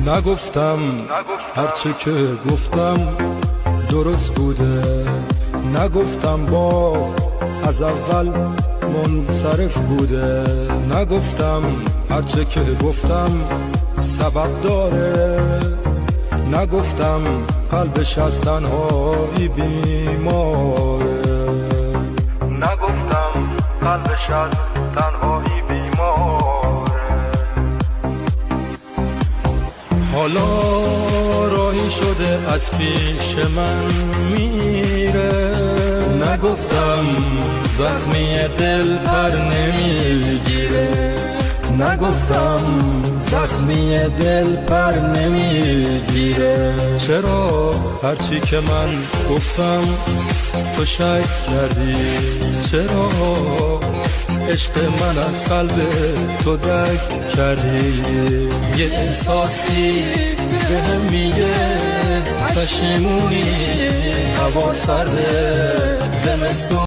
نگفتم هرچه که گفتم درست بوده، نگفتم باز از اول منصرف بوده، نگفتم هرچه که گفتم سبب داره، نگفتم قلبش از تنهایی بیماره، نگفتم قلبش از تنهایی بیماره. حالا راهی شده از پیش من میره، نگفتم زخمی دل پر نمیگیره، نگفتم زخمی دل پر نمیگیره. چرا هرچی که من گفتم تو شک کردی؟ چرا عشق من از قلب تو درک کردی؟ یه احساسی بهم میگه پشیمونی، هوا سرده زمستون